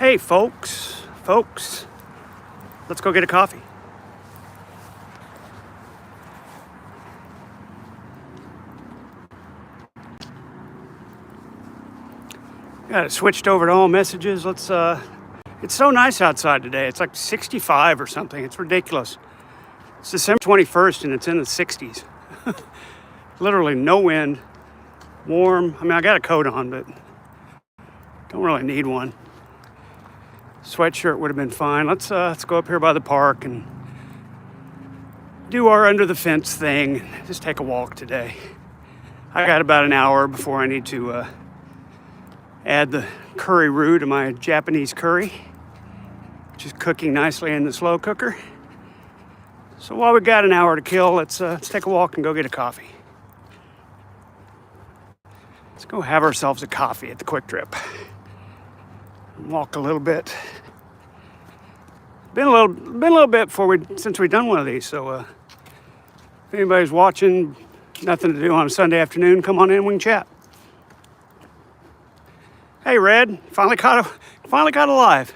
Hey, folks, let's go get a coffee. Got it switched over to all messages. It's so nice outside today. It's like 65 or something. It's ridiculous. It's December 21st and it's in the 60s. Literally no wind, warm. I mean, I got a coat on, but don't really need one. Sweatshirt would have been fine. Let's go up here by the park and do our under the fence thing. Just take a walk today. I got about an hour before I need to add the curry roux to my Japanese curry, which is cooking nicely in the slow cooker. So while we got an hour to kill, let's take a walk and go get a coffee. Let's go have ourselves a coffee at the Quick Trip. Walk a little bit. Been a little bit since we've done one of these. So if anybody's watching, nothing to do on a Sunday afternoon, come on in, we can chat. Hey, Red, finally caught alive.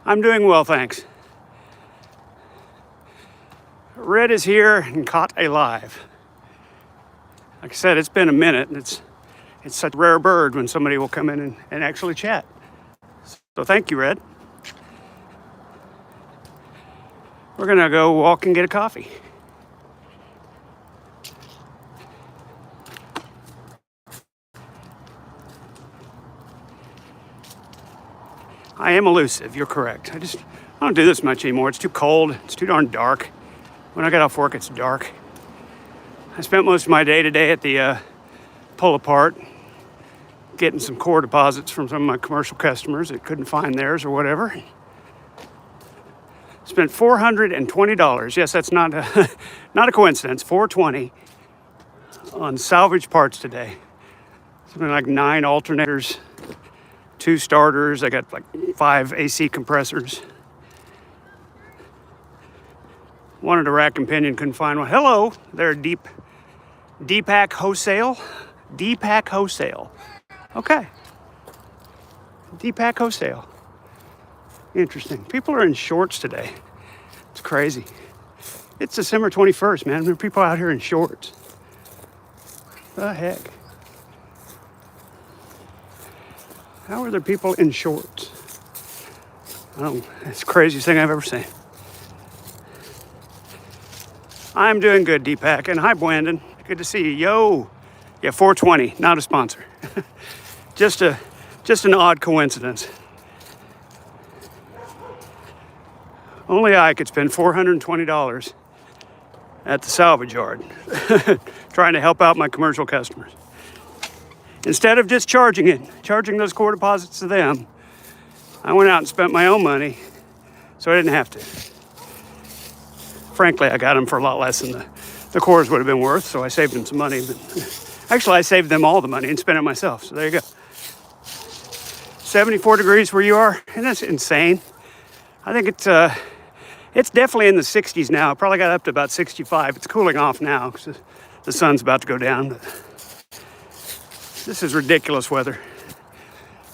I'm doing well, thanks. Red is here and caught alive. Like I said, it's been a minute, and it's such a rare bird when somebody will come in and actually chat. So thank you, Red. We're gonna go walk and get a coffee. I am elusive, you're correct. I don't do this much anymore. It's too cold, it's too darn dark. When I get off work, it's dark. I spent most of my day today at the pull apart, getting some core deposits from some of my commercial customers that couldn't find theirs or whatever. Spent $420. Yes, that's not a coincidence. $420 on salvage parts today. Something like 9 alternators, 2 starters. I got like 5 AC compressors. Wanted a rack and pinion, couldn't find one. Hello, they're Deepak Wholesale. Deepak Wholesale. Okay. Deepak Wholesale. Interesting. People are in shorts today. It's crazy. It's December 21st, man. There are people out here in shorts. The heck? How are there people in shorts? It's the craziest thing I've ever seen. I'm doing good, Deepak. And hi, Brandon. Good to see you. Yo. Yeah, 420. Not a sponsor. Just an odd coincidence. Only I could spend $420 at the salvage yard trying to help out my commercial customers. Instead of just charging those core deposits to them, I went out and spent my own money so I didn't have to. Frankly, I got them for a lot less than the cores would have been worth, so I saved them some money. But actually, I saved them all the money and spent it myself, so there you go. 74 degrees where you are, and that's insane. I think it's definitely in the 60s now. It probably got up to about 65. It's cooling off now because the sun's about to go down. But this is ridiculous weather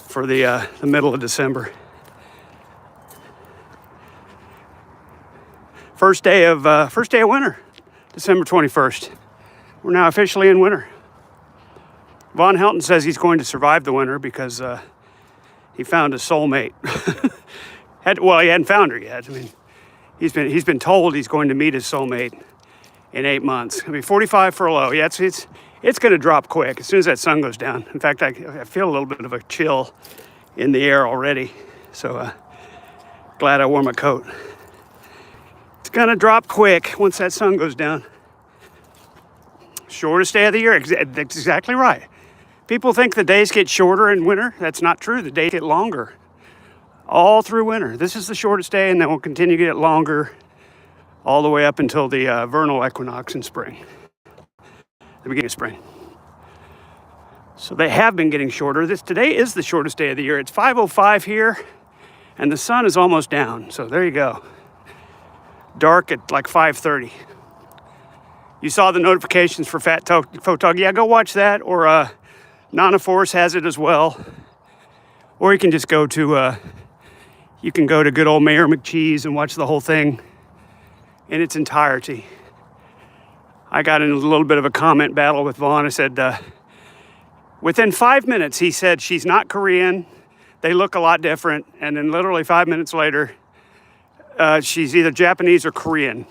for the middle of December. First day of winter, December 21st. We're now officially in winter. Von Helton says he's going to survive the winter because he found a soulmate. He hadn't found her yet. I mean, he's been told he's going to meet his soulmate in 8 months. I mean, 45 for a low. Yeah, it's going to drop quick as soon as that sun goes down. In fact, I feel a little bit of a chill in the air already. So glad I wore my coat. It's going to drop quick once that sun goes down. Shortest day of the year. That's exactly right. People think the days get shorter in winter. That's not true. The days get longer all through winter. This is the shortest day, and then we'll continue to get longer all the way up until the vernal equinox in spring, the beginning of spring. So they have been getting shorter. Today is the shortest day of the year. It's 5:05 here, and the sun is almost down. So there you go. Dark at like 5:30. You saw the notifications for Fat Photog. Yeah, go watch that. Or Nana Force has it as well. Or you can just go to You can go to good old Mayor McCheese and watch the whole thing in its entirety. I got in a little bit of a comment battle with Vaughn. I said, within 5 minutes, he said, she's not Korean. They look a lot different. And then literally 5 minutes later, she's either Japanese or Korean.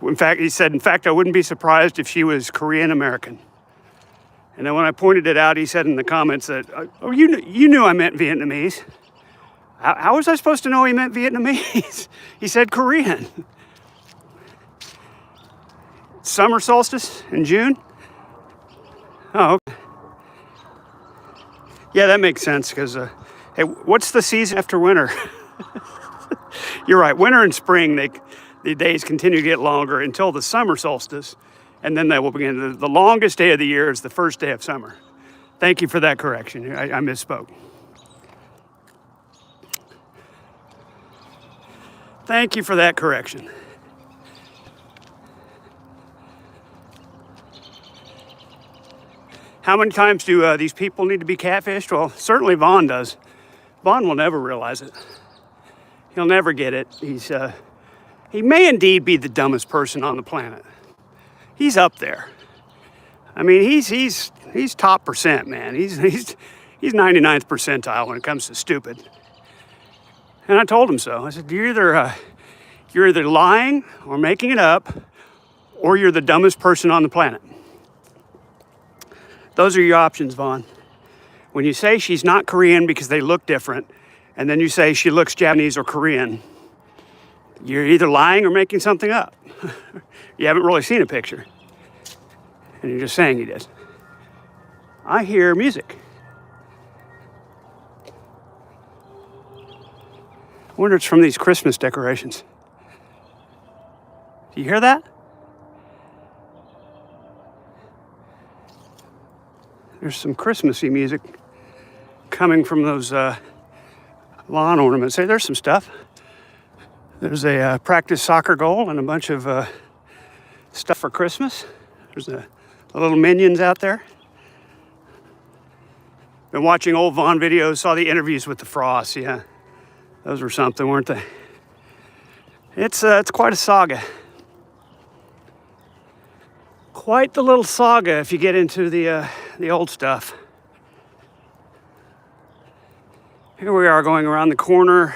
In fact, he said, in fact, I wouldn't be surprised if she was Korean American. And then when I pointed it out, he said in the comments that, oh, you knew I meant Vietnamese. How was I supposed to know he meant Vietnamese? He said Korean. Summer solstice in June? Oh, okay. Yeah, that makes sense because, hey, what's the season after winter? You're right, winter and spring, the days continue to get longer until the summer solstice, and then they will begin. The longest day of the year is the first day of summer. Thank you for that correction. I misspoke. Thank you for that correction. How many times do these people need to be catfished? Well, certainly Vaughn does. Vaughn will never realize it. He'll never get it. He may indeed be the dumbest person on the planet. He's up there. I mean, he's top percent, man. He's 99th percentile when it comes to stupid. And I told him so. I said, you're either lying or making it up, or you're the dumbest person on the planet. Those are your options, Vaughn. When you say she's not Korean because they look different, and then you say she looks Japanese or Korean, you're either lying or making something up. You haven't really seen a picture. And you're just saying you did. I hear music. I wonder if it's from these Christmas decorations. Do you hear that? There's some Christmassy music coming from those lawn ornaments. Hey, there's some stuff. There's a practice soccer goal and a bunch of stuff for Christmas. There's the little minions out there. Been watching old Vaughn videos, saw the interviews with the Frosts. Yeah, those were something, weren't they? It's quite a saga. Quite the little saga if you get into the old stuff. Here we are going around the corner.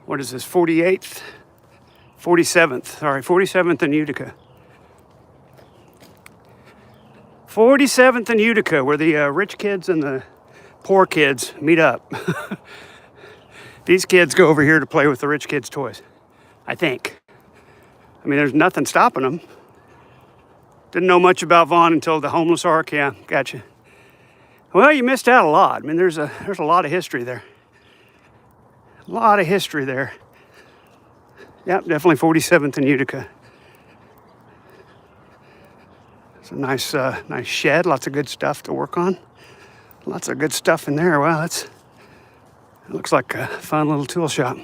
What is this, 47th, sorry, 47th and Utica. 47th and Utica, where the rich kids and the poor kids meet up. These kids go over here to play with the rich kids' toys, I think. I mean, there's nothing stopping them. Didn't know much about Vaughn until the homeless ark. Yeah, gotcha. Well, you missed out a lot. I mean, there's a lot of history there. A lot of history there. Yep, definitely 47th and Utica. It's a nice shed. Lots of good stuff to work on. Lots of good stuff in there. Wow, it looks like a fun little tool shop.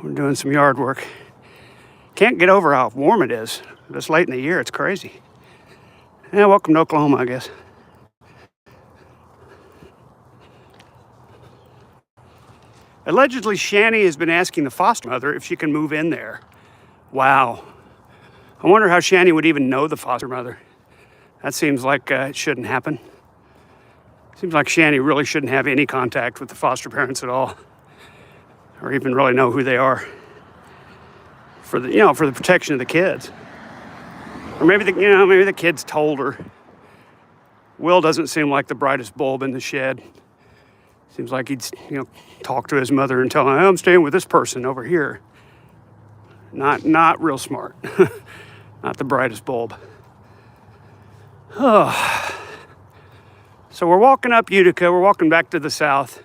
We're doing some yard work. Can't get over how warm it is. This late in the year, it's crazy. Yeah, welcome to Oklahoma, I guess. Allegedly, Shani has been asking the foster mother if she can move in there. Wow. I wonder how Shani would even know the foster mother. That seems like it shouldn't happen. Seems like Shani really shouldn't have any contact with the foster parents at all, or even really know who they are. For the protection of the kids. Or maybe the kids told her. Will doesn't seem like the brightest bulb in the shed. Seems like he'd, talk to his mother and tell her, I'm staying with this person over here. Not real smart. Not the brightest bulb. Oh. So we're walking up Utica. We're walking back to the south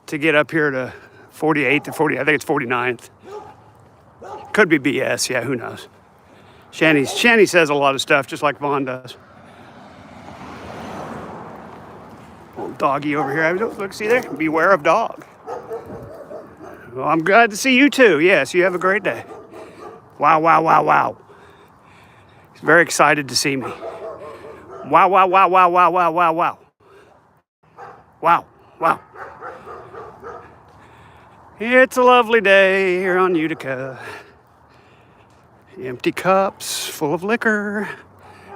to get up here to 48th to 40. I think it's 49th. Could be BS. Yeah, who knows? Shani says a lot of stuff, just like Vaughn does. Little doggy over here. Look, see there? Beware of dog. Well, I'm glad to see you too. Yes, you have a great day. Wow, wow, wow, wow. He's very excited to see me. Wow, wow, wow, wow, wow, wow, wow, wow. Wow, wow. It's a lovely day here on Utica. Empty cups full of liquor.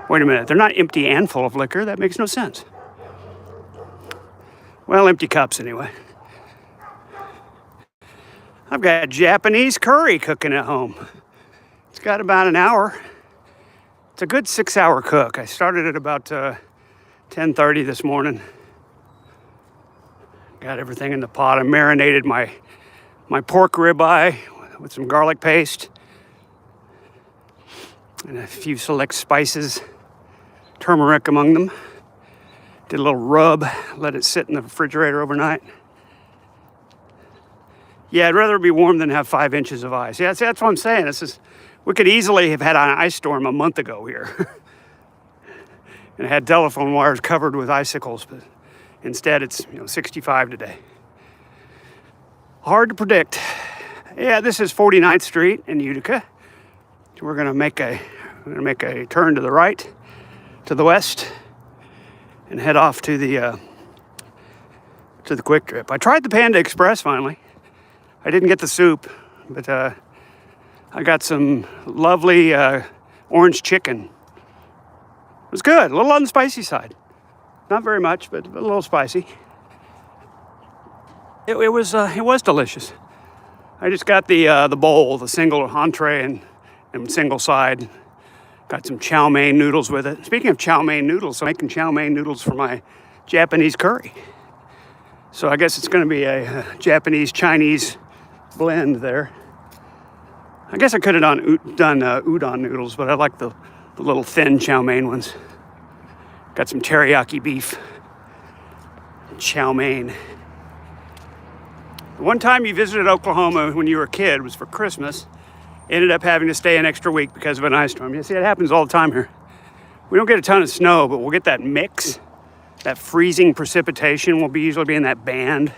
Wait a minute, they're not empty and full of liquor. That makes no sense. Well, empty cups anyway. I've got Japanese curry cooking at home. It's got about an hour. It's a good 6-hour cook. I started at about 10:30 this morning. Got everything in the pot. I marinated my pork ribeye with some garlic paste and a few select spices, turmeric among them. Did a little rub, let it sit in the refrigerator overnight. Yeah, I'd rather it be warm than have 5 inches of ice. Yeah, that's what I'm saying. We could easily have had an ice storm a month ago here and had telephone wires covered with icicles, but instead it's 65 today. Hard to predict. Yeah, this is 49th Street in Utica. We're gonna make a turn to the right, to the west, and head off to the Quick Trip. I tried the Panda Express finally. I didn't get the soup, but I got some lovely orange chicken. It was good, a little on the spicy side. Not very much, but a little spicy. It was delicious. I just got the bowl, the single entree and single side. Got some chow mein noodles with it. Speaking of chow mein noodles, I'm making chow mein noodles for my Japanese curry. So I guess it's going to be a Japanese-Chinese blend there. I guess I could have done udon noodles, but I like the little thin chow mein ones. Got some teriyaki beef, chow mein. The one time you visited Oklahoma when you were a kid was for Christmas. Ended up having to stay an extra week because of an ice storm. You see, it happens all the time here. We don't get a ton of snow, but we'll get that mix, that freezing precipitation will usually be in that band,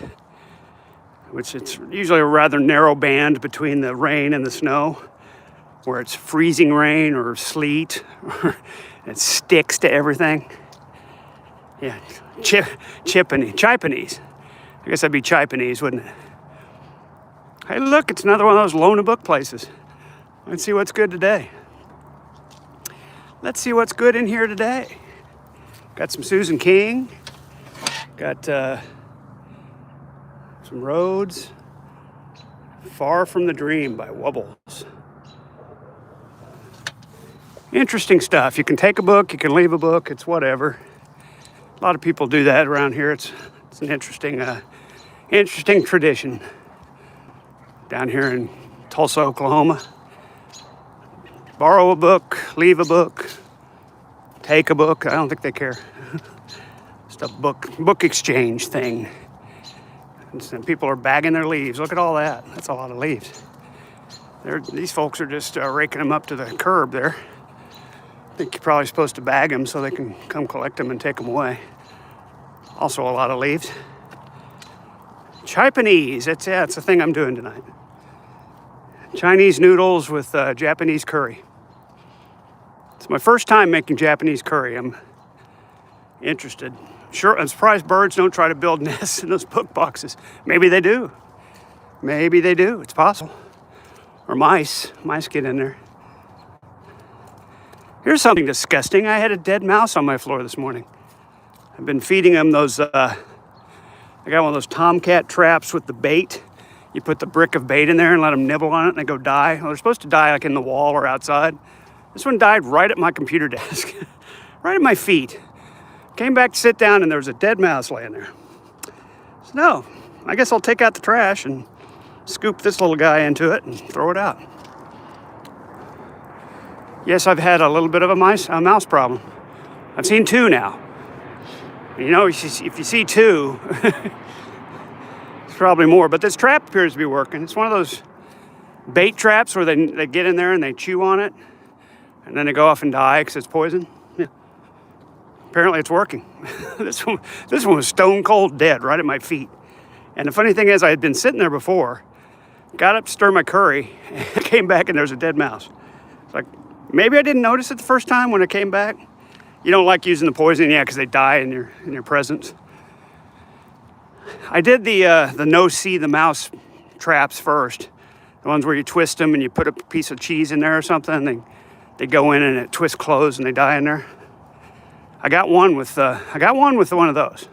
which it's usually a rather narrow band between the rain and the snow, where it's freezing rain or sleet, or it sticks to everything. Yeah, Chipanese. I guess that'd be Chipanese, wouldn't it? Hey, look, it's another one of those loan a book places. Let's see what's good today. Let's see what's good in here today. Got some Susan King. Got some Rhodes. Far from the Dream by Wubbles. Interesting stuff. You can take a book, you can leave a book, it's whatever. A lot of people do that around here. It's an interesting tradition down here in Tulsa, Oklahoma. Borrow a book, leave a book, take a book. I don't think they care. Just a book exchange thing. And people are bagging their leaves. Look at all that. That's a lot of leaves. These folks are just raking them up to the curb there. I think you're probably supposed to bag them so they can come collect them and take them away. Also a lot of leaves. Chipanese, it's the thing I'm doing tonight. Chinese noodles with Japanese curry. It's my first time making Japanese curry. I'm interested. Sure, I'm surprised birds don't try to build nests in those book boxes. Maybe they do. Maybe they do. It's possible. Or mice. Mice get in there. Here's something disgusting. I had a dead mouse on my floor this morning. I've been feeding them those, I got one of those Tomcat traps with the bait. You put the brick of bait in there and let them nibble on it and they go die. Well, they're supposed to die like in the wall or outside. This one died right at my computer desk, right at my feet. Came back to sit down and there was a dead mouse laying there. So no, I guess I'll take out the trash and scoop this little guy into it and throw it out. Yes, I've had a little bit of a mouse problem. I've seen 2 now. You know, if you see 2, it's probably more. But this trap appears to be working. It's one of those bait traps where they get in there and they chew on it, and then they go off and die because it's poison. Yeah. Apparently it's working. This one was stone cold dead right at my feet. And the funny thing is, I had been sitting there before, got up to stir my curry, and came back and there's a dead mouse. It's like, maybe I didn't notice it the first time when I came back. You don't like using the poison, yeah, because they die in your presence. I did the no see the mouse traps first. The ones where you twist them and you put a piece of cheese in there or something. They go in and it twists closed and they die in there. I got one with one of those.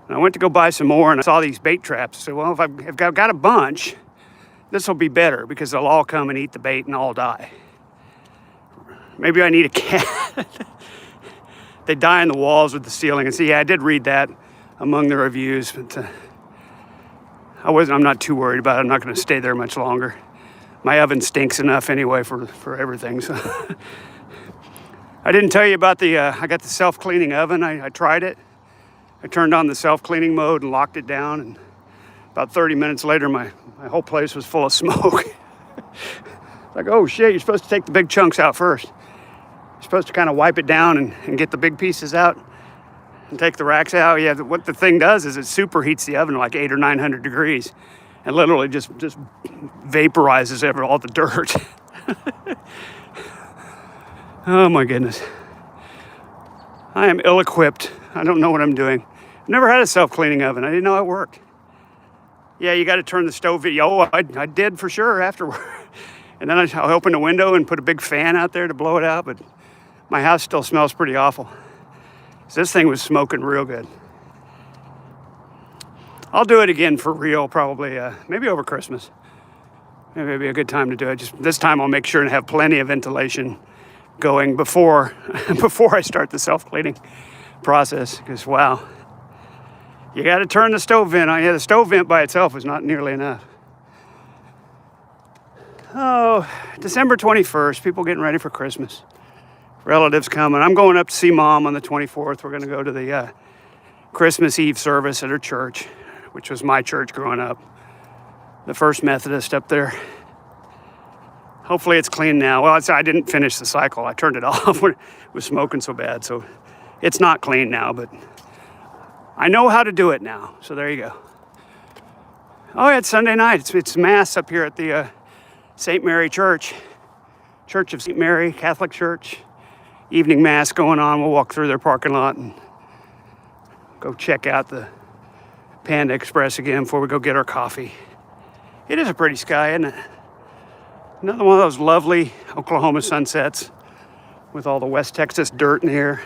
And I went to go buy some more and I saw these bait traps. I said, well, if I've got a bunch, this will be better because they'll all come and eat the bait and all die. Maybe I need a cat. They die in the walls with the ceiling. And see, yeah, I did read that among the reviews, but I'm not too worried about it. I'm not going to stay there much longer. My oven stinks enough anyway for everything. So I didn't tell you about I got the self-cleaning oven. I tried it. I turned on the self-cleaning mode and locked it down. And about 30 minutes later, my whole place was full of smoke. Like, oh shit, you're supposed to take the big chunks out first. You're supposed to kind of wipe it down and get the big pieces out and take the racks out. Yeah, what the thing does is it superheats the oven like 800 or 900 degrees and literally just vaporizes all the dirt. Oh my goodness. I am ill-equipped. I don't know what I'm doing. I've never had a self-cleaning oven. I didn't know it worked. Yeah, you got to turn the stove. Oh, I did for sure afterward. And then I opened a window and put a big fan out there to blow it out, but my house still smells pretty awful. So this thing was smoking real good. I'll do it again for real, probably, maybe over Christmas. Maybe it'd be a good time to do it. Just this time I'll make sure to have plenty of ventilation going before I start the self-cleaning process, because wow, you got to turn the stove vent on. Yeah, the stove vent by itself is not nearly enough. Oh, December 21st, people getting ready for Christmas. Relatives coming. I'm going up to see Mom on the 24th. We're going to go to the Christmas Eve service at her church, which was my church growing up. The First Methodist up there. Hopefully it's clean now. Well, I didn't finish the cycle. I turned it off when it was smoking so bad. So it's not clean now, but I know how to do it now. So there you go. Oh, yeah, it's Sunday night. It's Mass up here at the St. Mary Church. Church of St. Mary, Catholic Church. Evening Mass going on. We'll walk through their parking lot and go check out the Panda Express again before we go get our coffee. It is a pretty sky, isn't it? Another one of those lovely Oklahoma sunsets with all the West Texas dirt in the air,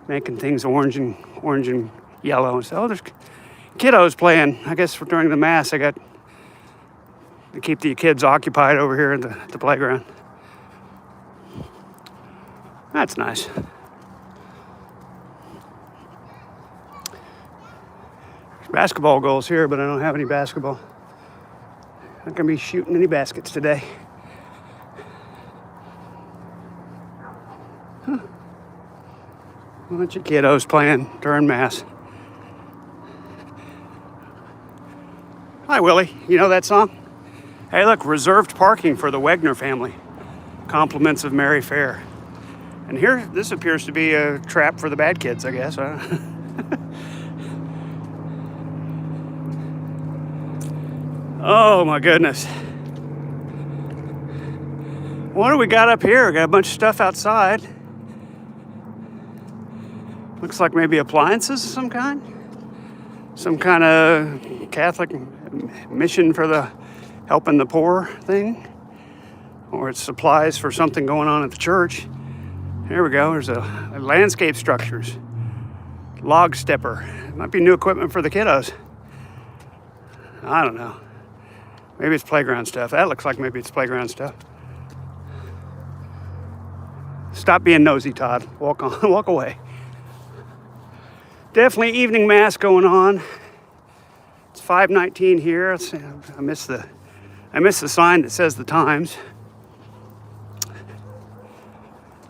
making things orange and yellow. So there's kiddos playing. I guess during the Mass, I got to keep the kids occupied over here at the playground. That's nice. There's basketball goals here, but I don't have any basketball. Not gonna be shooting any baskets today. Huh. A bunch of kiddos playing during Mass. Hi, Willie. You know that song? Hey, look, reserved parking for the Wegner family. Compliments of Mary Fair. And here, this appears to be a trap for the bad kids, I guess. Oh my goodness. What do we got up here? We got a bunch of stuff outside. Looks like maybe appliances of some kind. Some kind of Catholic mission for the helping the poor thing. Or it's supplies for something going on at the church. There we go. There's a landscape structures. Log stepper. It might be new equipment for the kiddos. I don't know. Maybe it's playground stuff. That looks like maybe it's playground stuff. Stop being nosy, Todd. Walk on. Walk away. Definitely evening Mass going on. It's 5:19 here. I missed the sign that says the times.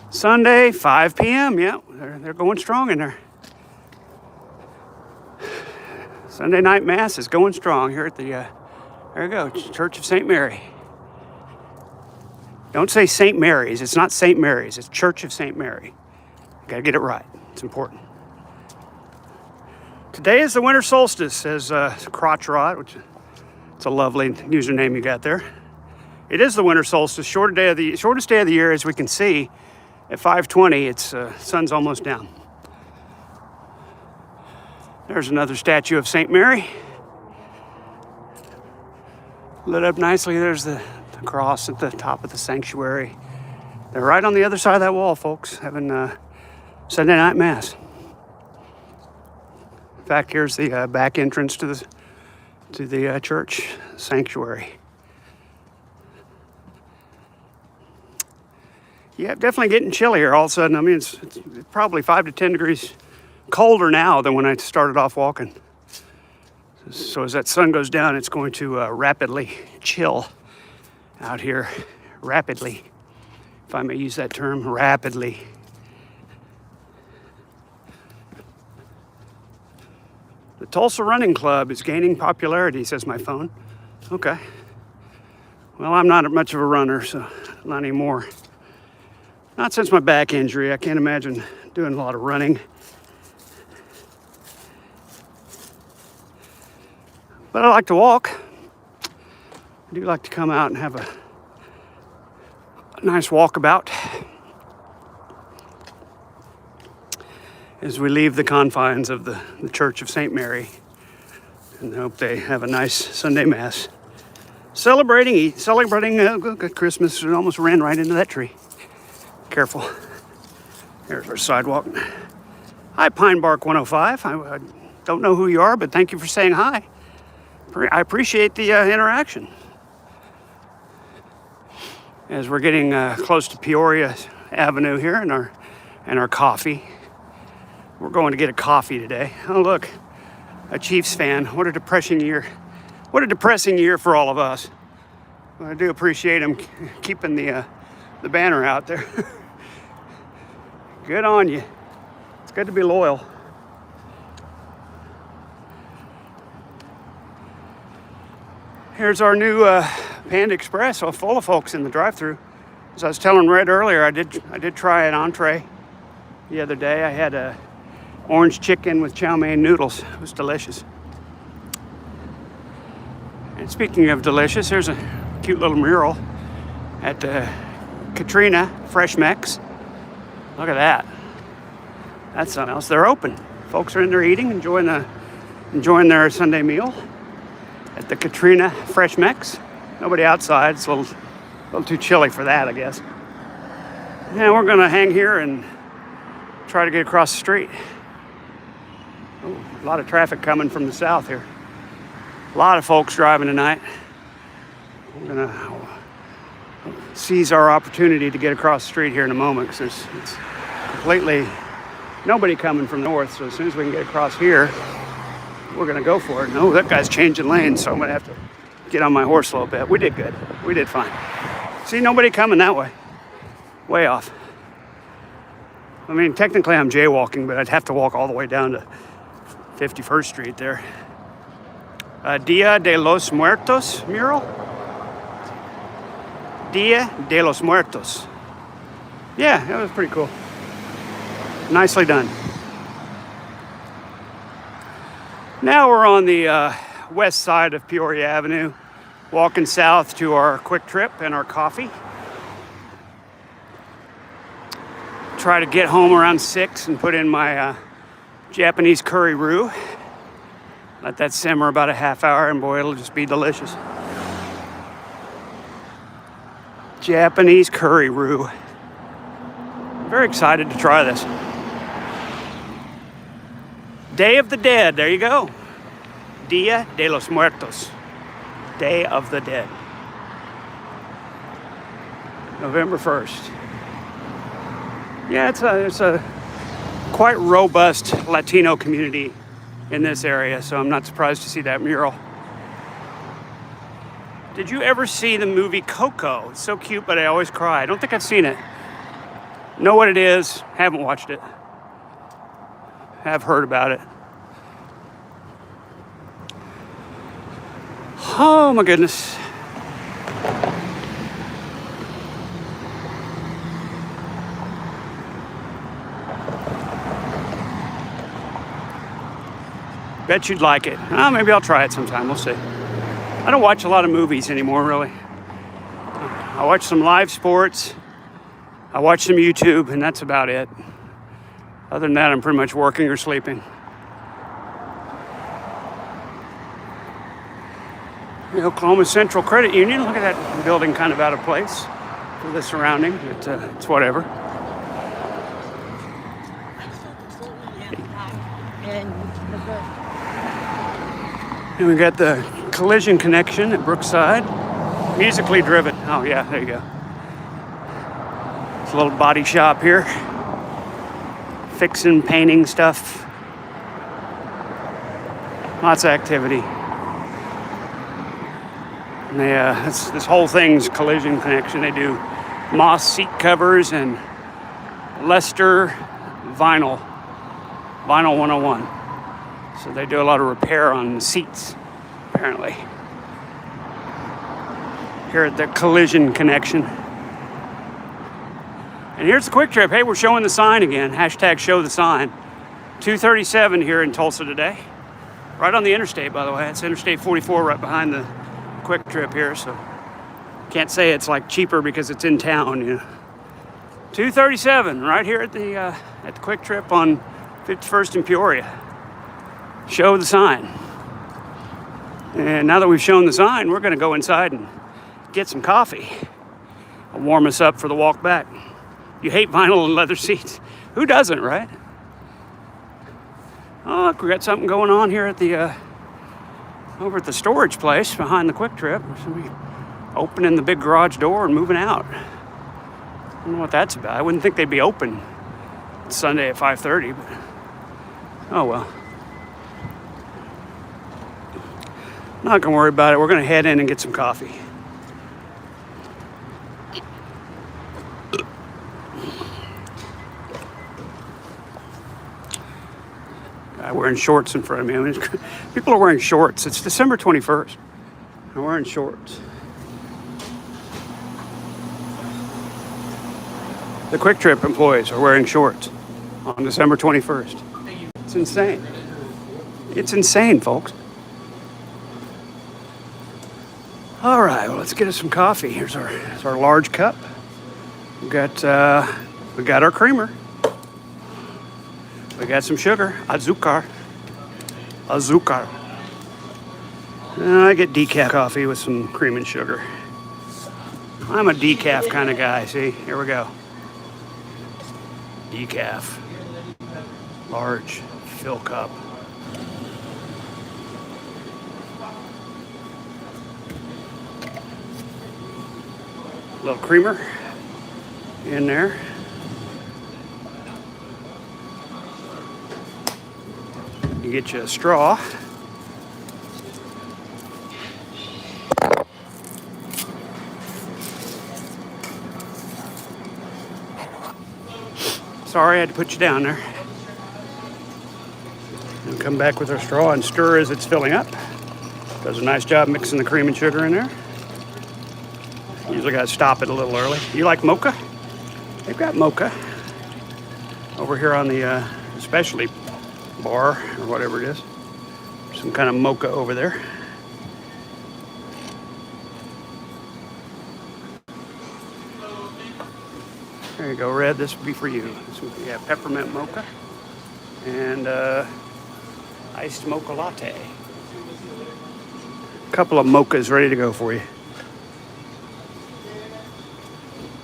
Sunday, 5 p.m. Yeah, they're going strong in there. Sunday night Mass is going strong here at the, there we go, Church of St. Mary. Don't say St. Mary's. It's not St. Mary's. It's Church of St. Mary. You gotta get it right. It's important. Today is the winter solstice, says Crotch Rot, which it's a lovely username you got there. It is the winter solstice, shortest day of the year, as we can see. At 5:20, it's sun's almost down. There's another statue of St. Mary. Lit up nicely. There's the cross at the top of the sanctuary. They're right on the other side of that wall, folks, having Sunday night mass. In fact, here's the back entrance to the church sanctuary. Yeah, definitely getting chillier all of a sudden. I mean, it's probably 5 to 10 degrees colder now than when I started off walking. So as that sun goes down, it's going to rapidly chill out here. Rapidly, if I may use that term, rapidly. The Tulsa Running Club is gaining popularity, says my phone. Okay. Well, I'm not much of a runner, so not anymore. Not since my back injury. I can't imagine doing a lot of running. But I like to walk. I do like to come out and have a nice walkabout as we leave the confines of the Church of St. Mary. And I hope they have a nice Sunday Mass. Celebrating good Christmas. It almost ran right into that tree. Careful. There's our sidewalk. Hi, Pine Bark 105. I don't know who you are, but thank you for saying hi. I appreciate the interaction. As we're getting close to Peoria Avenue here and our coffee. We're going to get a coffee today. Oh, look, a Chiefs fan. What a depressing year. What a depressing year for all of us. I do appreciate him keeping the banner out there. Good on you. It's good to be loyal. Here's our new Panda Express, so full of folks in the drive-thru. As I was telling Red earlier, I did try an entree the other day. I had a orange chicken with chow mein noodles. It was delicious. And speaking of delicious, here's a cute little mural at Katrina Fresh Mex. Look at that. That's something else. They're open. Folks are in there eating, enjoying their Sunday meal at the Katrina Fresh Mex. Nobody outside. It's a little too chilly for that, I guess. Yeah, we're gonna hang here and try to get across the street. Oh, a lot of traffic coming from the south here. A lot of folks driving tonight. We're gonna seize our opportunity to get across the street here in a moment because it's completely nobody coming from north. So as soon as we can get across here, we're gonna go for it. No, that guy's changing lanes, so I'm gonna have to get on my horse a little bit. We did good. We did fine. See, nobody coming that way. Way off. I mean, technically I'm jaywalking, but I'd have to walk all the way down to 51st Street there. Dia de los Muertos mural? Dia de los Muertos. Yeah, that was pretty cool. Nicely done. Now we're on the west side of Peoria Avenue, walking south to our quick trip and our coffee. Try to get home around 6 and put in my Japanese curry roux. Let that simmer about a half hour and boy, it'll just be delicious. Japanese curry roux. Very excited to try this. Day of the Dead, there you go. Dia de los Muertos. Day of the Dead. November 1st. Yeah, it's a quite robust Latino community in this area, so I'm not surprised to see that mural. Did you ever see the movie Coco? It's so cute, but I always cry. I don't think I've seen it. Know what it is, haven't watched it. Have heard about it. Oh my goodness. Bet you'd like it. Maybe I'll try it sometime. We'll see. I don't watch a lot of movies anymore, really. I watch some live sports. I watch some YouTube, and that's about it. Other than that, I'm pretty much working or sleeping. The Oklahoma Central Credit Union. Look at that building, kind of out of place for the surrounding, but it's whatever. And we got the Collision Connection at Brookside. Musically driven. Oh yeah, there you go. It's a little body shop here. Fixing, painting stuff. Lots of activity. And this whole thing's Collision Connection. They do Moss seat covers and Lester vinyl 101. So they do a lot of repair on the seats, apparently. Here at the Collision Connection. And here's the Quick Trip. Hey, we're showing the sign again. Hashtag show the sign. 237 here in Tulsa today. Right on the interstate, by the way. It's Interstate 44 right behind the Quick Trip here, so can't say it's like cheaper because it's in town, you know. 237 right here at the Quick Trip on 51st and Peoria. Show the sign. And now that we've shown the sign, we're going to go inside and get some coffee. It'll warm us up for the walk back. You hate vinyl and leather seats. Who doesn't, right? Oh, look, we got something going on here at the over at the storage place behind the Quick Trip. Somebody opening the big garage door and moving out. I don't know what that's about. I wouldn't think they'd be open Sunday at 5:30, but oh well. Not gonna worry about it. We're gonna head in and get some coffee. Guy wearing shorts in front of me. I mean, people are wearing shorts. It's December 21st. They're wearing shorts. The Quick Trip employees are wearing shorts on December 21st. It's insane. It's insane, folks. All right, well, let's get us some coffee. Here's our large cup. We got our creamer. We got some sugar, azúcar. I get decaf coffee with some cream and sugar. I'm a decaf kind of guy. See, here we go. Decaf, large fill cup. A little creamer in there. You get you a straw. Sorry, I had to put you down there. And come back with our straw and stir as it's filling up. Does a nice job mixing the cream and sugar in there. Usually got to stop it a little early. You like mocha? They've got mocha over here on the specialty bar or whatever it is. Some kind of mocha over there. There you go, Red. This would be for you. This would be peppermint mocha and iced mocha latte. A couple of mochas ready to go for you.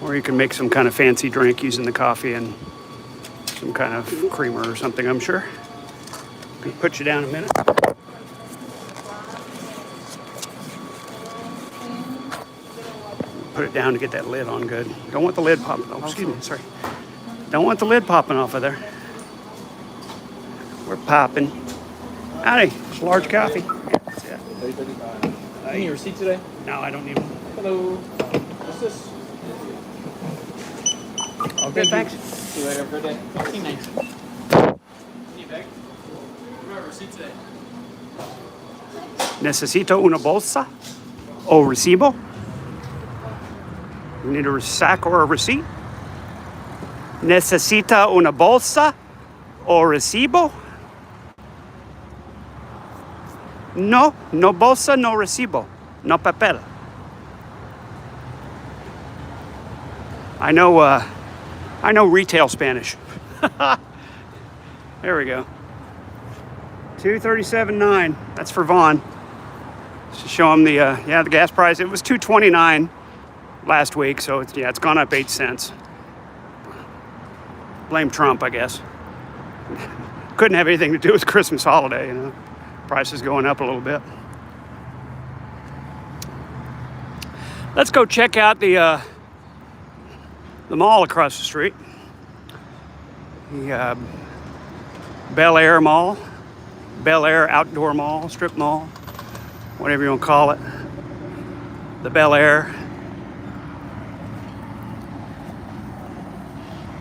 Or you can make some kind of fancy drink using the coffee and some kind of creamer or something, I'm sure. Can put you down a minute. Put it down to get that lid on good. Don't want the lid popping. Oh, excuse me, sorry. Don't want the lid popping off of there. We're popping. Howdy, it's large coffee. Yeah. You need a receipt today? No, I don't need one. Hello. What's this? Okay, thanks. See you later. Have a good day. 15.19. Need a bag? We have a receipt today. Necesito una bolsa o recibo? You need a sack or a receipt? Necesita una bolsa o recibo? No, no bolsa, no recibo, no papel. I know retail Spanish. There we go. 237.9. That's for Vaughn. To show them the the gas price. It was $2.29 last week, so it's gone up 8 cents. Blame Trump, I guess. Couldn't have anything to do with Christmas holiday, you know. Prices going up a little bit. Let's go check out the mall across the street. The Bel Air Mall, Bel Air Outdoor Mall, Strip Mall, whatever you want to call it. The Bel Air.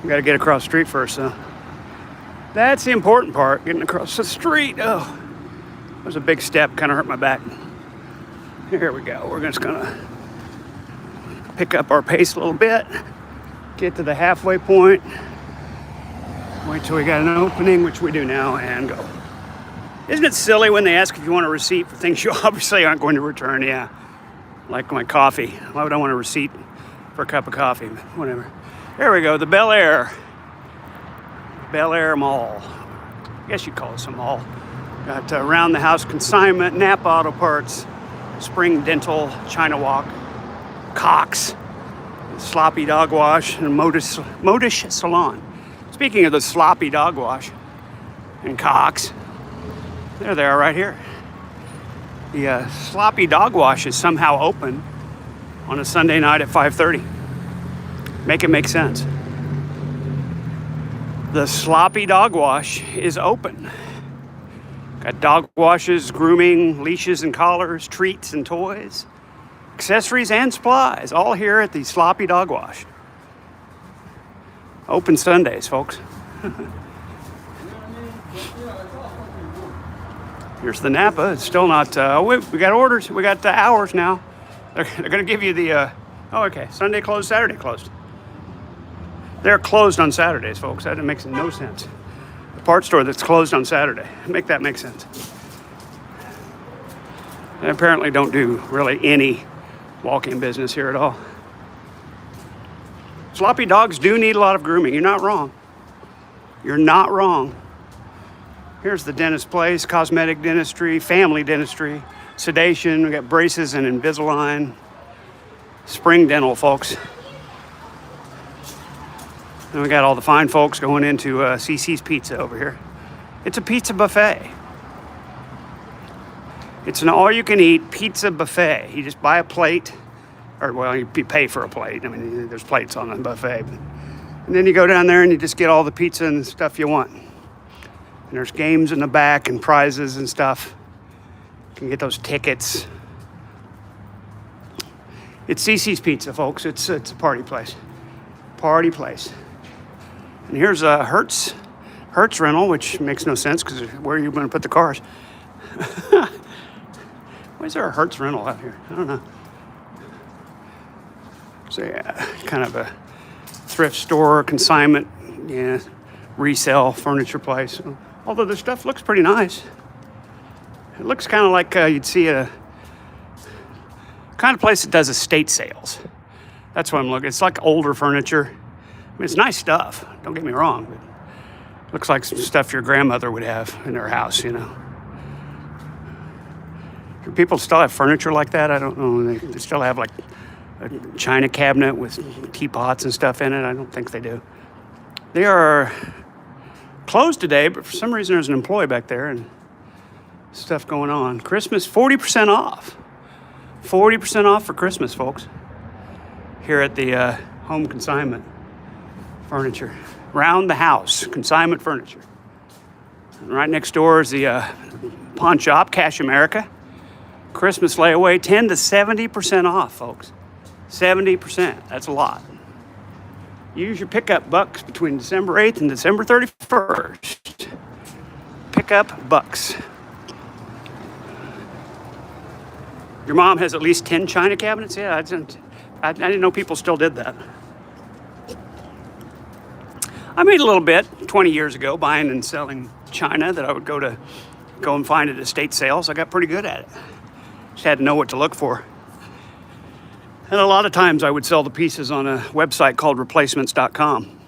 We got to get across the street first, though. That's the important part, getting across the street. Oh, that was a big step, kind of hurt my back. Here we go. We're just gonna pick up our pace a little bit, get to the halfway point, wait till we got an opening, which we do now, and go. Isn't it silly when they ask if you want a receipt for things you obviously aren't going to return? Yeah, like my coffee. Why would I want a receipt for a cup of coffee? Whatever. There we go, the Bel Air Mall. I guess you'd call this a mall. Got around the house consignment, Napa Auto Parts, Spring Dental, China Walk, Cox, Sloppy Dog Wash, and Modish Salon. Speaking of the Sloppy Dog Wash and Cox, there they are right here. The Sloppy Dog Wash is somehow open on a Sunday night at 5:30. Make it make sense. The Sloppy Dog Wash is open. Got dog washes, grooming, leashes and collars, treats and toys, accessories and supplies, all here at the Sloppy Dog Wash. Open Sundays, folks. Here's the Napa. It's still not, we got orders. We got hours now. They're going to give you the, oh, okay, Sunday closed, Saturday closed. They're closed on Saturdays, folks. That makes no sense. The parts store that's closed on Saturday. Make that make sense. They apparently don't do really any walk-in business here at all. Sloppy dogs do need a lot of grooming. You're not wrong. You're not wrong. Here's the dentist place, cosmetic dentistry, family dentistry, sedation. We got braces and Invisalign. Spring Dental, folks. And we got all the fine folks going into CC's Pizza over here. It's a pizza buffet. It's an all-you-can-eat pizza buffet. You just buy a plate, or well, you pay for a plate. I mean, there's plates on the buffet. And then you go down there and you just get all the pizza and stuff you want. And there's games in the back and prizes and stuff. You can get those tickets. It's CC's Pizza, folks. It's a party place. Party place. And here's a Hertz rental, which makes no sense because where are you going to put the cars? Why is there a Hertz rental out here? I don't know. So yeah, kind of a thrift store, consignment, yeah, resale furniture place. Although the stuff looks pretty nice. It looks kind of like you'd see a kind of place that does estate sales. That's what I'm looking. It's like older furniture. I mean, it's nice stuff. Don't get me wrong. But it looks like some stuff your grandmother would have in her house, you know. Do people still have furniture like that? I don't know. They still have like a china cabinet with teapots and stuff in it. I don't think they do. They are closed today, but for some reason there's an employee back there and stuff going on. Christmas, 40% off. 40% off for Christmas, folks. Here at the home consignment furniture. Round the house, consignment furniture. And right next door is the pawn shop, Cash America. Christmas layaway, 10 to 70% off, folks. 70%, that's a lot. Use your pickup bucks between December 8th and December 31st. Pickup bucks. Your mom has at least 10 china cabinets? Yeah, I didn't know people still did that. I made a little bit 20 years ago buying and selling china that I would go and find at estate sales. I got pretty good at it. Just had to know what to look for. And a lot of times I would sell the pieces on a website called replacements.com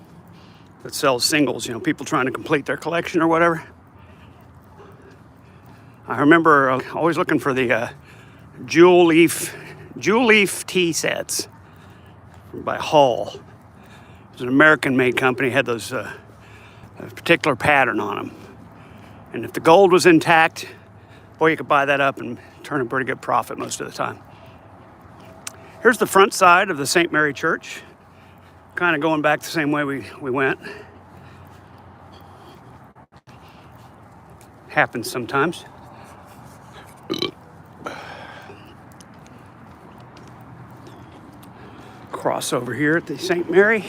that sells singles, you know, people trying to complete their collection or whatever. I remember always looking for the jewel leaf tea sets by Hull. It was an American-made company, had those a particular pattern on them. And if the gold was intact, boy, you could buy that up and turn a pretty good profit most of the time. Here's the front side of the St. Mary Church, kind of going back the same way we went. Happens sometimes. Cross over here at the St. Mary.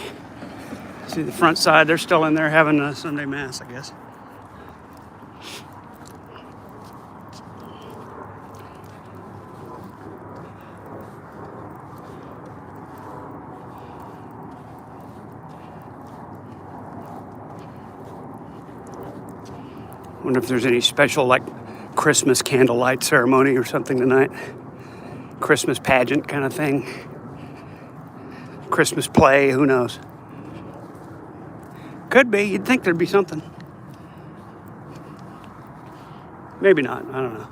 See the front side, they're still in there having a Sunday Mass, I guess. Wonder if there's any special, like, Christmas candlelight ceremony or something tonight. Christmas pageant kind of thing. Christmas play, who knows? Could be. You'd think there'd be something. Maybe not. I don't know.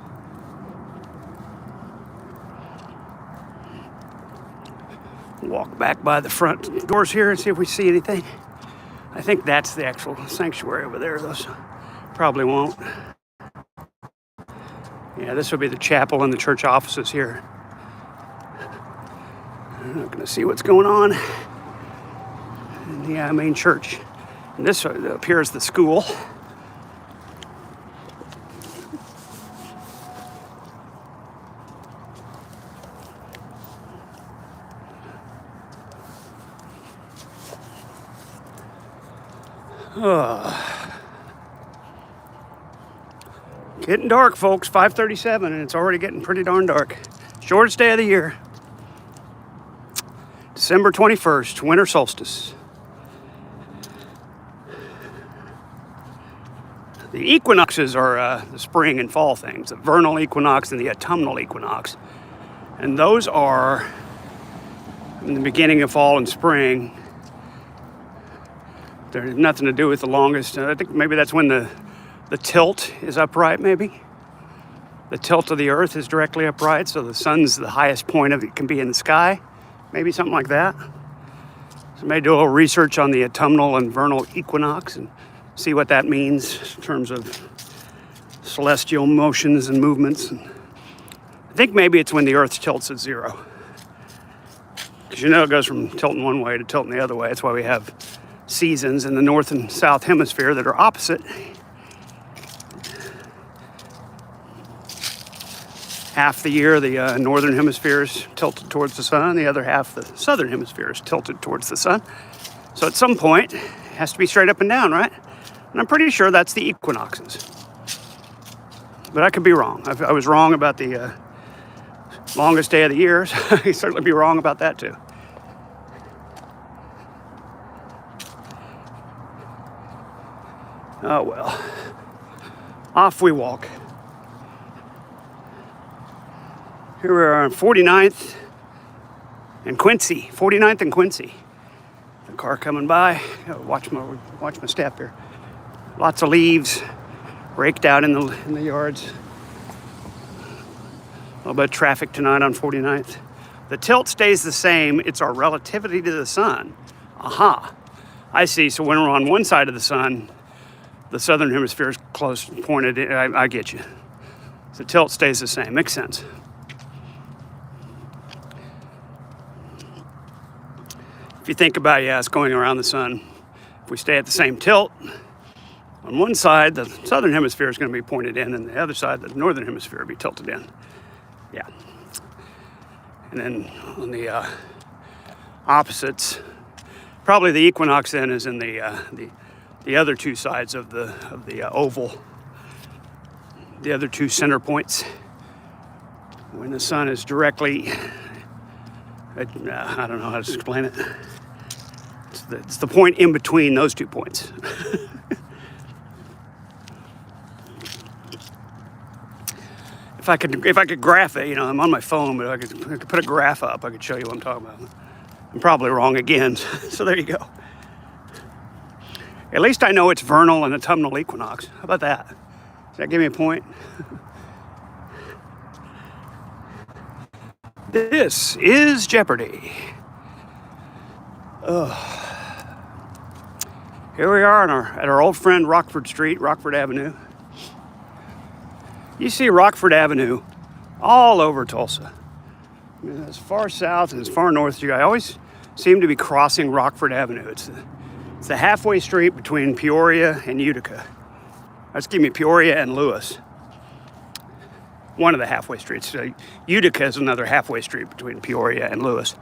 Walk back by the front doors here and see if we see anything. I think that's the actual sanctuary over there, though. So probably won't. Yeah, this will be the chapel and the church offices here. I'm not going to see what's going on in the main church. And this appears the school. Getting dark, folks. 5:37, and it's already getting pretty darn dark. Shortest day of the year. December 21st, winter solstice. The equinoxes are the spring and fall things, the vernal equinox and the autumnal equinox. And those are in the beginning of fall and spring. There's nothing to do with the longest. I think maybe that's when the tilt is upright, maybe. The tilt of the earth is directly upright, so the sun's the highest point of it can be in the sky. Maybe something like that. So maybe do a little research on the autumnal and vernal equinox and see what that means in terms of celestial motions and movements. And I think maybe it's when the earth tilts at zero. Because you know it goes from tilting one way to tilting the other way. That's why we have seasons in the north and south hemisphere that are opposite. Half the year, the northern hemisphere is tilted towards the sun. The other half, the southern hemisphere, is tilted towards the sun. So at some point, it has to be straight up and down, right? And I'm pretty sure that's the equinoxes. But I could be wrong. I was wrong about the longest day of the year. So I could certainly be wrong about that, too. Oh, well. Off we walk. Here we are on 49th and Quincy. 49th and Quincy. The car coming by. Gotta watch my step here. Lots of leaves raked out in the yards. A little bit of traffic tonight on 49th. The tilt stays the same. It's our relativity to the sun. Aha. I see. So when we're on one side of the sun, the southern hemisphere is close pointed. I get you. The tilt stays the same. Makes sense. If you think about it, yeah, it's going around the sun. If we stay at the same tilt, on one side, the southern hemisphere is going to be pointed in, and the other side, the northern hemisphere, will be tilted in. Yeah. And then on the opposites, probably the equinox then is in the other two sides of the oval, the other two center points. When the sun is directly, I don't know how to explain it. It's the point in between those 2 points. If I could graph it, you know, I'm on my phone, but if I could put a graph up, I could show you what I'm talking about. I'm probably wrong again, so there you go. At least I know it's vernal and autumnal equinox. How about that? Does that give me a point? This is Jeopardy. Here we are at our old friend Rockford Street, Rockford Avenue. You see Rockford Avenue all over Tulsa. I mean, as far south and as far north as you go. I always seem to be crossing Rockford Avenue. It's the halfway street between Peoria and Utica. Excuse me, Peoria and Lewis. One of the halfway streets. Utica is another halfway street between Peoria and Lewis.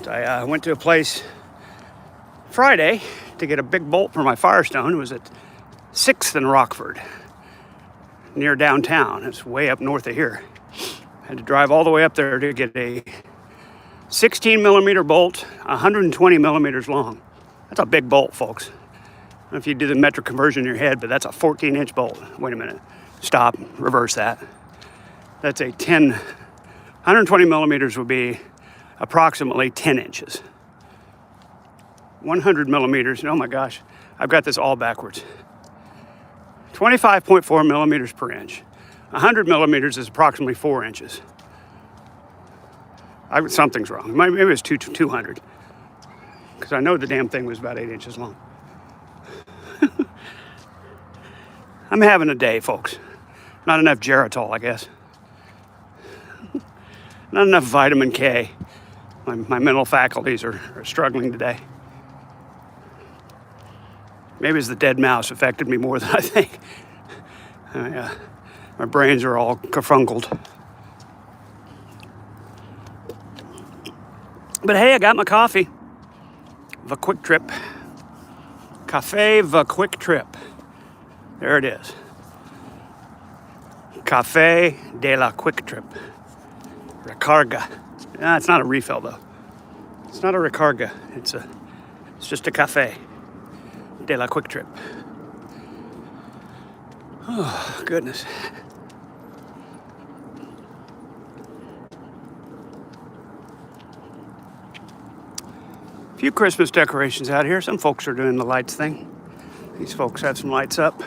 I went to a place Friday to get a big bolt for my Firestone. It was at 6th and Rockford, near downtown. It's way up north of here. I had to drive all the way up there to get a 16 millimeter bolt, 120 millimeters long. That's a big bolt, folks. I don't know if you do the metric conversion in your head, but that's a 14-inch bolt. Wait a minute. Stop. Reverse that. That's 120 millimeters would be approximately 10 inches. 100 millimeters, oh my gosh, I've got this all backwards. 25.4 millimeters per inch. 100 millimeters is approximately 4 inches. Something's wrong. Maybe it was 200. Because I know the damn thing was about 8 inches long. I'm having a day, folks. Not enough Geritol, I guess. Not enough vitamin K. My mental faculties are struggling today. Maybe it's the dead mouse affected me more than I think. My brains are all kerfunkled. But hey, I got my coffee. The Quick Trip. Cafe The Quick Trip. There it is. Cafe de la Quick Trip. Recarga. It's not a refill though. It's not a recarga. It's just a cafe de la Quick Trip. Oh, goodness. A few Christmas decorations out here. Some folks are doing the lights thing. These folks have some lights up.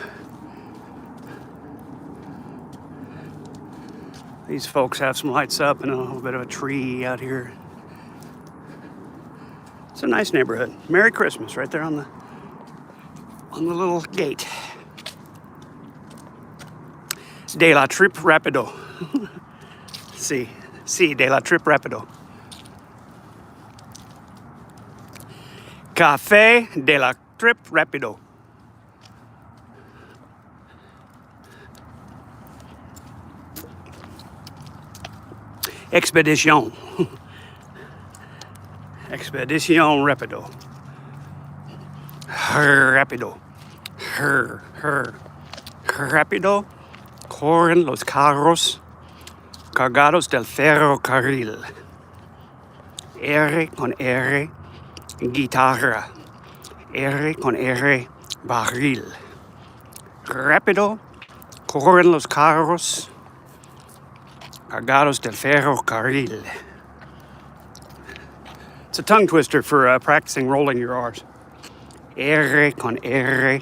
These folks have some lights up and a little bit of a tree out here. It's a nice neighborhood. Merry Christmas right there on the little gate. It's de la Trip Rapido. Si, de la Trip Rapido. Cafe de la Trip Rapido. Expedition. Expedition Rapido. Rapido. Rápido corren los carros cargados del ferrocarril. R con R, guitarra. R con R, barril. Rápido corren los carros cargados del ferrocarril. It's a tongue twister for practicing rolling your R's. R con R,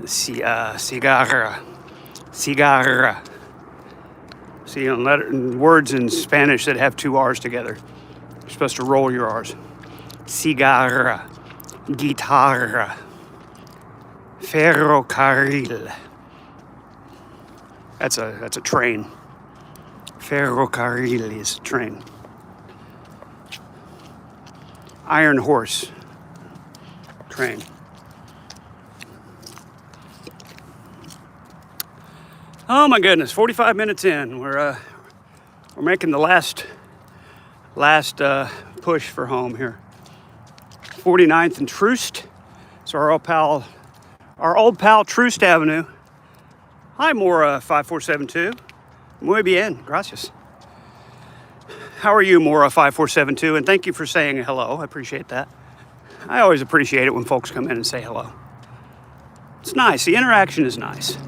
cigarra. Cigarra. See, words in Spanish that have two R's together, you're supposed to roll your R's. Cigarra. Guitarra. Ferrocarril. That's a train. Ferrocarril is a train. Iron horse. Train. Oh my goodness, 45 minutes in. We're making the last push for home here. 49th and Troost. So our old pal Troost Avenue. Hi, Mora 5472. Muy bien, gracias. How are you, Mora 5472? And thank you for saying hello. I appreciate that. I always appreciate it when folks come in and say hello. It's nice. The interaction is nice.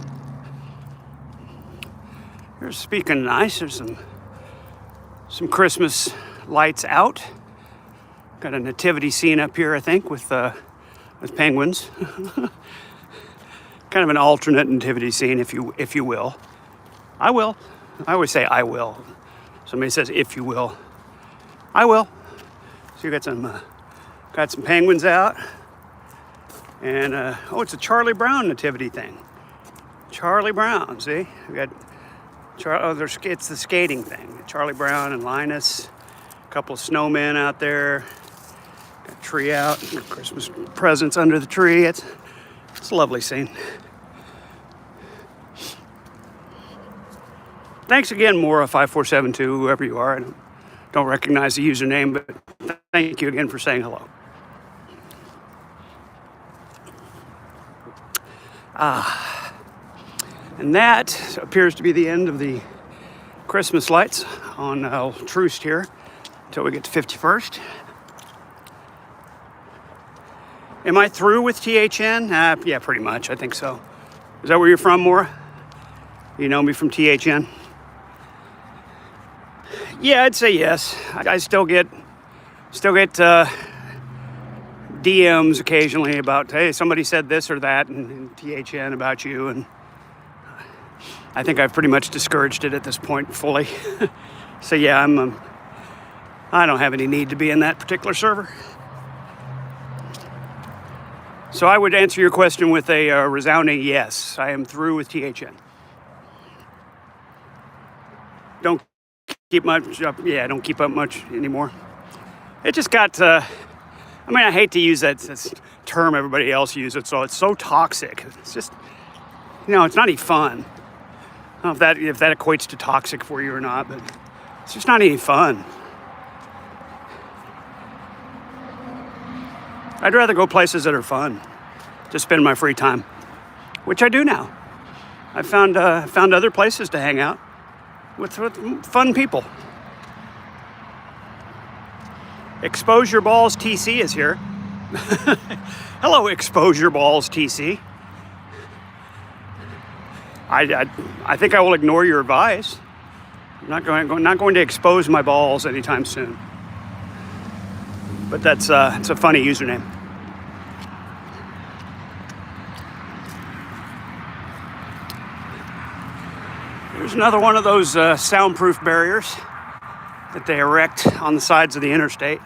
Speaking of nice, there's some Christmas lights out. Got a nativity scene up here, I think, with penguins. Kind of an alternate nativity scene, if you will. I will. I always say I will. Somebody says if you will. I will. So you got some penguins out. And oh, it's a Charlie Brown nativity thing. Charlie Brown, see? We got it's the skating thing. Charlie Brown and Linus, a couple of snowmen out there. Got a tree out, Christmas presents under the tree. It's a lovely scene. Thanks again, Mora5472, whoever you are. I don't recognize the username, but thank you again for saying hello. And that appears to be the end of the Christmas lights on Troost here until we get to 51st. Am I through with THN? Yeah, pretty much. I think so. Is that where you're from, Maura? You know me from THN? Yeah, I'd say yes. I still get DMs occasionally about, hey, somebody said this or that in THN about you, and I think I've pretty much discouraged it at this point fully. So yeah, I don't have any need to be in that particular server. So I would answer your question with a resounding yes. I am through with THN. Don't keep much up. Yeah, I don't keep up much anymore. It just got. I hate to use this term everybody else uses. So it's so toxic. It's just, it's not any fun. I don't know if that equates to toxic for you or not, but it's just not any fun. I'd rather go places that are fun to spend my free time, which I do now. I found other places to hang out with fun people. Expose Your Balls TC is here. Hello, Expose Your Balls TC. I think I will ignore your advice. I'm not going to expose my balls anytime soon. But it's a funny username. Here's another one of those soundproof barriers that they erect on the sides of the interstate.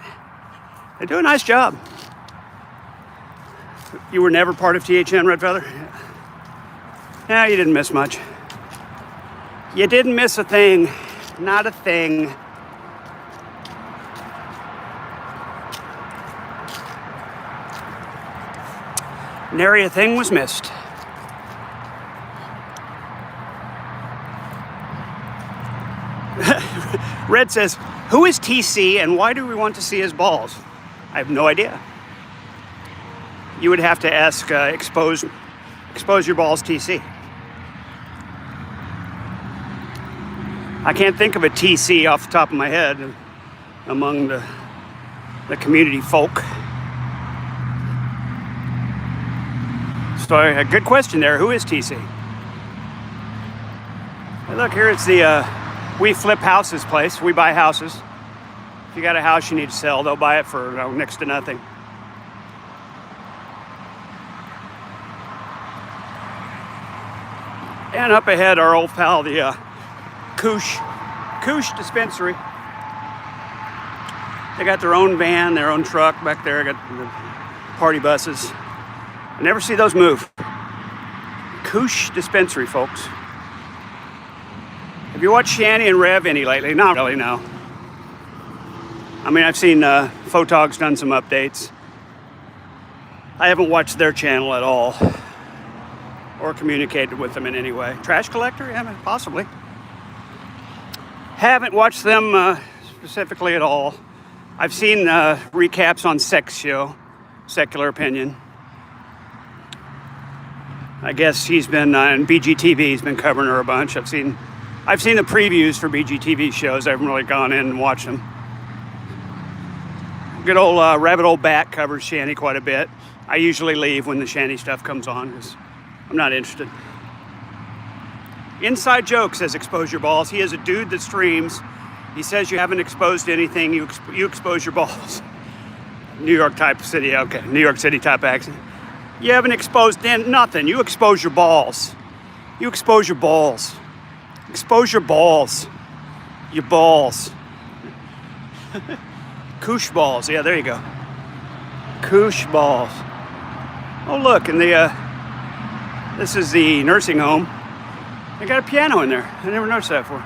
They do a nice job. You were never part of THN, Red Feather? Yeah, you didn't miss much. You didn't miss a thing. Not a thing. Nary a thing was missed. Red says, who is TC and why do we want to see his balls? I have no idea. You would have to ask Expose Your Balls TC. I can't think of a TC off the top of my head among the community folk. So a good question there. Who is TC? Hey, look, here it's the We Flip Houses place. We buy houses. If you got a house you need to sell, they'll buy it for next to nothing. And up ahead, our old pal, the Koosh Dispensary. They got their own van, their own truck back there. Got the party buses. I never see those move. Koosh Dispensary, folks. Have you watched Shanny and Rev any lately? Not really, no. I've seen Photog's done some updates. I haven't watched their channel at all or communicated with them in any way. Trash collector? Yeah, possibly. Haven't watched them specifically at all. I've seen recaps on Sex Show, Secular Opinion. I guess he's been in BGTV. He's been covering her a bunch. I've seen the previews for BGTV shows. I haven't really gone in and watched them. Good old Rabbit Old Bat covers Shanny quite a bit. I usually leave when the Shanny stuff comes on because I'm not interested. Inside joke, says Expose Your Balls. He is a dude that streams. He says you haven't exposed anything. You expose your balls. New York type city. Okay, New York City type accent. You haven't exposed nothing. You expose your balls. You expose your balls. Expose your balls. Your balls. Koosh balls. Yeah, there you go. Koosh balls. Oh, look, and this is the nursing home. They got a piano in there. I never noticed that before.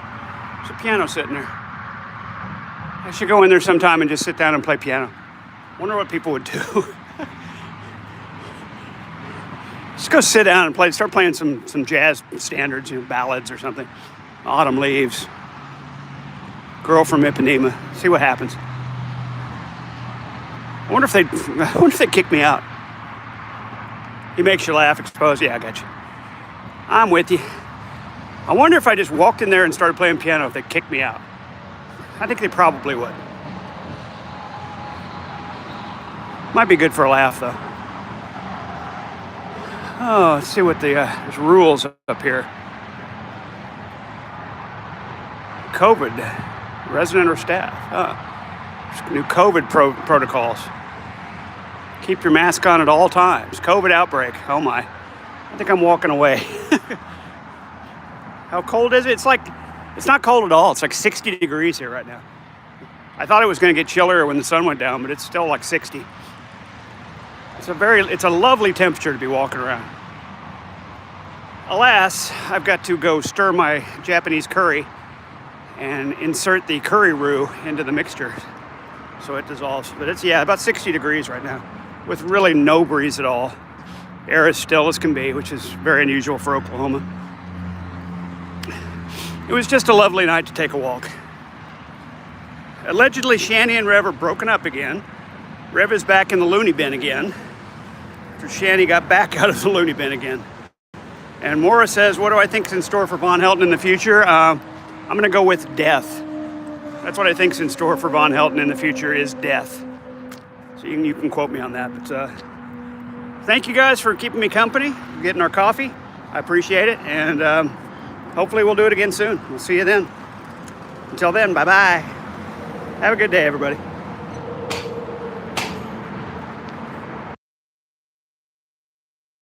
There's a piano sitting there. I should go in there sometime and just sit down and play piano. Wonder what people would do. Just go sit down and start playing some jazz standards, ballads or something. Autumn Leaves. Girl from Ipanema. See what happens. I wonder if they kick me out. He makes you laugh, expose. Yeah, I got you. I'm with you. I wonder if I just walked in there and started playing piano, if they'd kick me out. I think they probably would. Might be good for a laugh, though. Oh, let's see what there's rules up here. COVID, resident or staff. There's new COVID protocols. Keep your mask on at all times. COVID outbreak. Oh my. I think I'm walking away. How cold is it? It's not cold at all. It's like 60 degrees here right now. I thought it was going to get chillier when the sun went down, but it's still like 60. It's a lovely temperature to be walking around. Alas, I've got to go stir my Japanese curry and insert the curry roux into the mixture so it dissolves. But it's, about 60 degrees right now with really no breeze at all. Air as still as can be, which is very unusual for Oklahoma. It was just a lovely night to take a walk. Allegedly, Shanny and Rev are broken up again. Rev is back in the loony bin again. After Shanny got back out of the loony bin again. And Maura says, what do I think's in store for Von Helton in the future? I'm going to go with death. That's what I think's in store for Von Helton in the future is death. So you can quote me on that. But thank you guys for keeping me company, getting our coffee. I appreciate it. And hopefully we'll do it again soon. We'll see you then. Until then, bye-bye. Have a good day, everybody.